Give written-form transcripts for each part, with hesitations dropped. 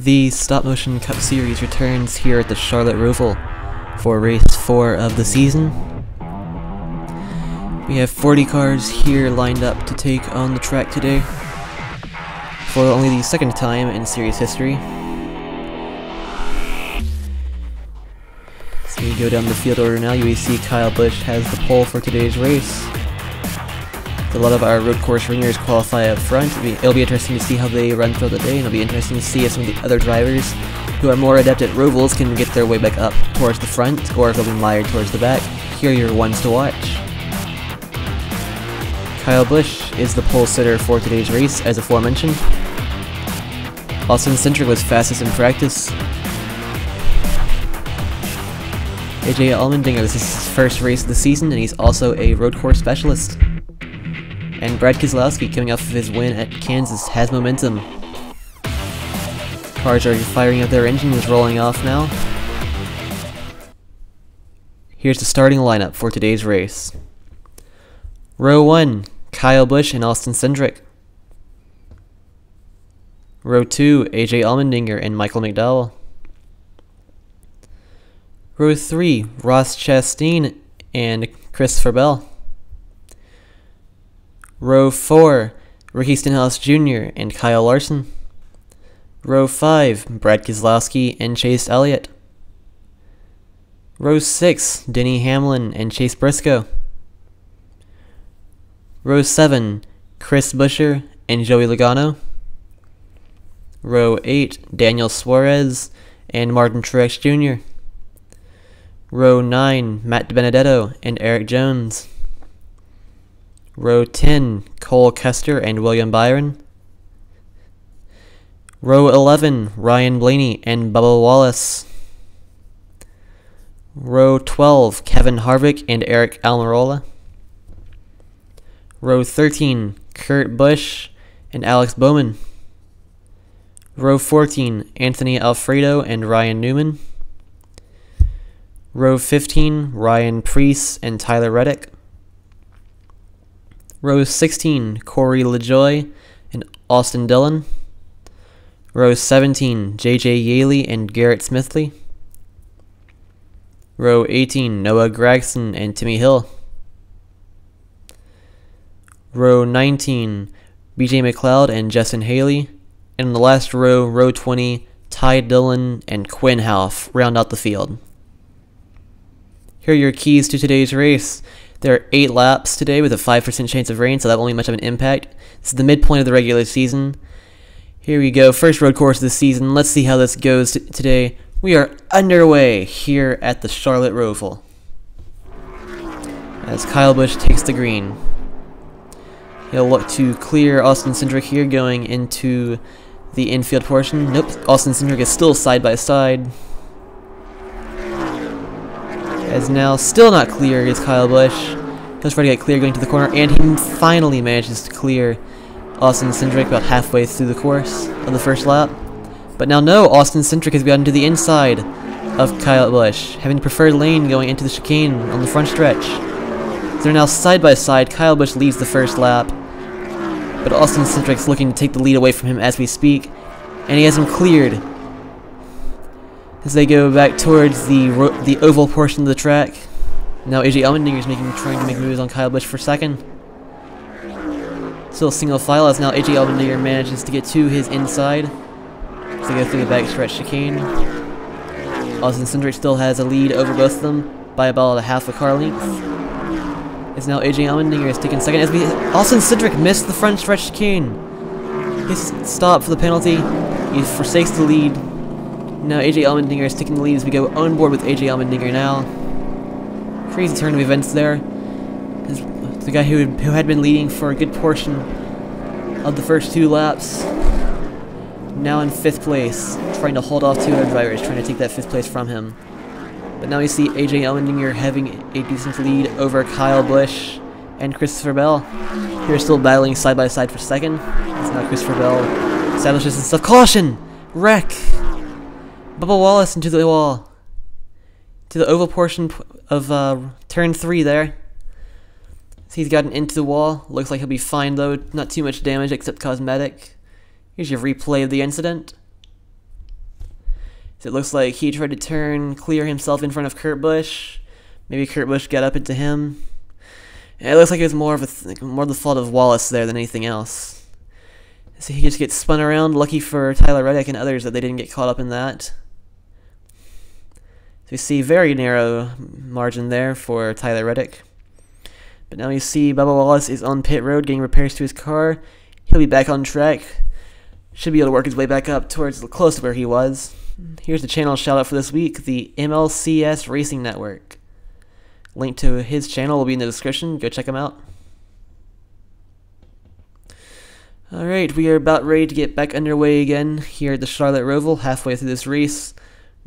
The Stop Motion Cup Series returns here at the Charlotte Roval for race 4 of the season. We have 40 cars here lined up to take on the track today for only the second time in series history. So we go down the field order now. You see Kyle Busch has the pole for today's race. A lot of our road course ringers qualify up front. It'll be interesting to see how they run throughout the day, and it'll be interesting to see if some of the other drivers who are more adept at rovals can get their way back up towards the front, or if they'll be mired towards the back. Here are your ones to watch. Kyle Busch is the pole sitter for today's race, as aforementioned. Austin Cindric was fastest in practice. AJ Allmendinger, this is his first race of the season, and he's also a road course specialist. And Brad Keselowski, coming off of his win at Kansas, has momentum. Cars are firing up their engines, rolling off now. Here's the starting lineup for today's race. Row 1, Kyle Busch and Austin Cindric. Row 2, AJ Allmendinger and Michael McDowell. Row 3, Ross Chastain and Christopher Bell. Row 4, Ricky Stenhouse Jr. and Kyle Larson. Row 5, Brad Keselowski and Chase Elliott. Row 6, Denny Hamlin and Chase Briscoe. Row 7, Chris Buescher and Joey Logano. Row 8, Daniel Suarez and Martin Truex Jr. Row 9, Matt DiBenedetto and Eric Jones. Row 10, Cole Custer and William Byron. Row 11, Ryan Blaney and Bubba Wallace. Row 12, Kevin Harvick and Eric Almirola. Row 13, Kurt Busch and Alex Bowman. Row 14, Anthony Alfredo and Ryan Newman. Row 15, Ryan Preece and Tyler Reddick. Row 16, Corey LaJoie and Austin Dillon. Row 17, JJ Yaley and Garrett Smithley. Row 18, Noah Gragson and Timmy Hill. Row 19, BJ McLeod and Justin Haley. And in the last row, row 20, Ty Dillon and Quinn Houff round out the field. Here are your keys to today's race. There are 8 laps today with a 5% chance of rain, so that won't be much of an impact. This is the midpoint of the regular season. Here we go, first road course of the season. Let's see how this goes today. We are underway here at the Charlotte Roval as Kyle Busch takes the green. He'll look to clear Austin Cindric here going into the infield portion. Nope, Austin Cindric is still side by side. As now still not clear is Kyle Busch. He'll try to get clear going to the corner, and he finally manages to clear Austin Cindric about halfway through the course of the first lap. But now no, Austin Cindric has gotten to the inside of Kyle Busch, having the preferred lane going into the chicane on the front stretch. So they're now side by side. Kyle Busch leads the first lap, but Austin Cindric's looking to take the lead away from him as we speak, and he has him cleared as they go back towards the oval portion of the track. Now AJ Allmendinger is trying to make moves on Kyle Busch for second. Still single file as now AJ Allmendinger manages to get to his inside as they go through the backstretch chicane. Austin Cindric still has a lead over both of them by about a half a car length. As now AJ Allmendinger is taking second as Austin Cindric missed the front stretch chicane. He's stopped for the penalty. He forsakes the lead. Now AJ Allmendinger is taking the lead as we go on board with AJ Allmendinger now. Crazy turn of events there. The guy who had been leading for a good portion of the first 2 laps, now in 5th place, trying to hold off 2 other drivers, trying to take that 5th place from him. But now we see AJ Allmendinger having a decent lead over Kyle Busch and Christopher Bell. They're still battling side by side for second. As now Christopher Bell establishes himself. Caution! Wreck! Bubba Wallace into the wall. To the oval portion of turn 3 there. He's gotten into the wall. Looks like he'll be fine though. Not too much damage except cosmetic. Here's your replay of the incident. So it looks like he tried to clear himself in front of Kurt Busch. Maybe Kurt Busch got up into him. And it looks like it was more the fault of Wallace there than anything else. So he just gets spun around. Lucky for Tyler Reddick and others that they didn't get caught up in that. So you see very narrow margin there for Tyler Reddick. But now you see Bubba Wallace is on pit road getting repairs to his car. He'll be back on track. Should be able to work his way back up towards close to where he was. Here's the channel shout out for this week, the MLCS Racing Network. Link to his channel will be in the description. Go check him out. Alright, we are about ready to get back underway again here at the Charlotte Roval, halfway through this race.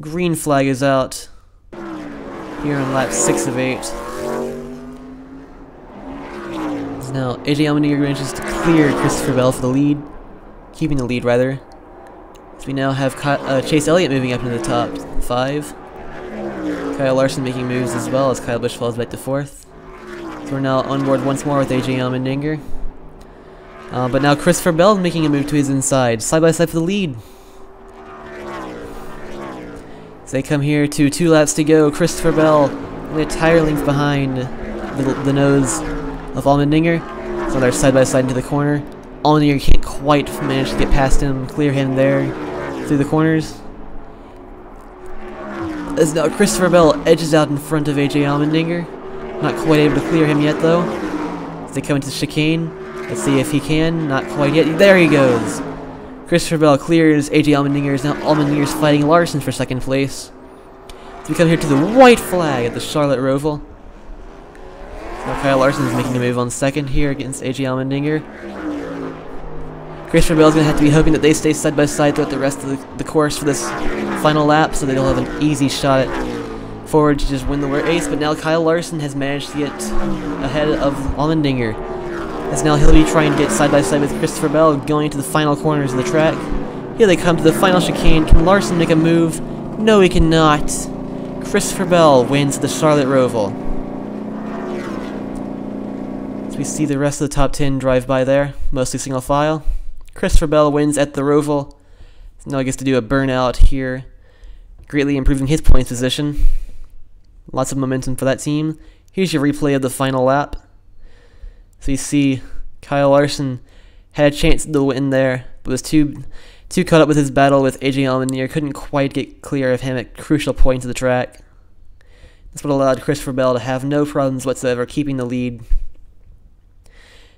Green flag is out here on lap 6 of 8. Now, AJ Allmendinger manages to clear Christopher Bell for the lead. Keeping the lead, rather. So we now have Chase Elliott moving up into the top 5. Kyle Larson making moves as well as Kyle Busch falls back to 4th. So we're now on board once more with AJ Allmendinger. But now Christopher Bell making a move to his inside, side by side for the lead. So they come here to 2 laps to go. Christopher Bell only a tire length behind the nose of Allmendinger. So they're side by side into the corner. Allmendinger can't quite manage to get past him, clear him there through the corners. As now Christopher Bell edges out in front of AJ Allmendinger. Not quite able to clear him yet though. As they come into the chicane. Let's see if he can. Not quite yet. There he goes. Christopher Bell clears AJ Allmendinger. Now Allmendinger's fighting Larson for 2nd place. So we come here to the white flag at the Charlotte Roval. Now Kyle Larson is making a move on 2nd here against AJ Allmendinger. Christopher Bell's going to have to be hoping that they stay side by side throughout the rest of the course for this final lap, so they'll have an easy shot at forward to just win the race. But now Kyle Larson has managed to get ahead of Allmendinger, as now he'll be trying to get side by side with Christopher Bell going into the final corners of the track. Here they come to the final chicane. Can Larson make a move? No, he cannot. Christopher Bell wins the Charlotte Roval. So we see the rest of the top 10 drive by there, mostly single file. Christopher Bell wins at the Roval. So now he gets to do a burnout here, greatly improving his points position. Lots of momentum for that team. Here's your replay of the final lap. So you see Kyle Larson had a chance to win there, but was too caught up with his battle with AJ Allmendinger, couldn't quite get clear of him at crucial points of the track. That's what allowed Christopher Bell to have no problems whatsoever keeping the lead.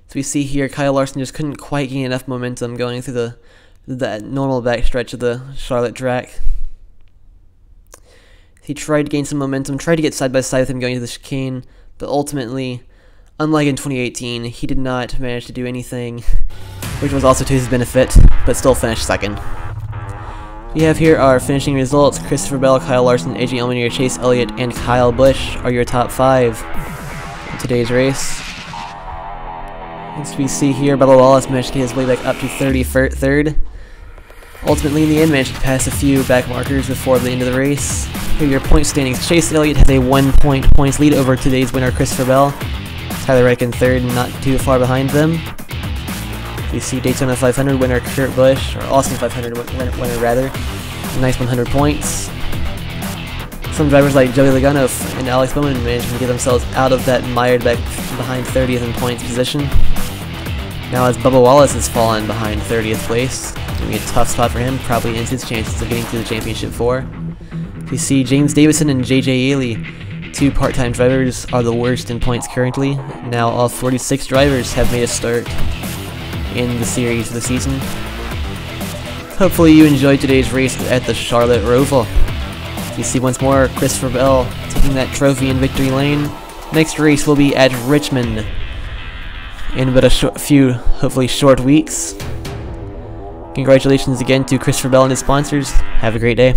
So we see here Kyle Larson just couldn't quite gain enough momentum going through that normal backstretch of the Charlotte track. He tried to gain some momentum, tried to get side by side with him going to the chicane, but ultimately, unlike in 2018, he did not manage to do anything, which was also to his benefit, but still finished 2nd. We have here our finishing results. Christopher Bell, Kyle Larson, AJ Allmendinger, Chase Elliott, and Kyle Busch are your top 5 in today's race. As we see here, Bubba Wallace managed to get his way back up to 33rd. Ultimately, in the end, managed to pass a few back markers before the end of the race. Here are your point standings. Chase Elliott has a 1-point points lead over today's winner, Christopher Bell. Tyler Reddick in 3rd, not too far behind them. We see Daytona 500 winner Kurt Busch, or Austin 500 winner rather. Nice 100 points. Some drivers like Joey Logano and Alex Bowman managed to get themselves out of that mired back behind 30th in points position. Now as Bubba Wallace has fallen behind 30th place, it's going to be a tough spot for him, probably ends his chances of getting to the championship 4. We see James Davison and JJ Alley, 2 part-time drivers, are the worst in points currently. Now all 46 drivers have made a start in the series for the season. Hopefully you enjoyed today's race at the Charlotte Roval. You see once more Christopher Bell taking that trophy in victory lane. Next race will be at Richmond in but a few, hopefully short weeks. Congratulations again to Christopher Bell and his sponsors. Have a great day.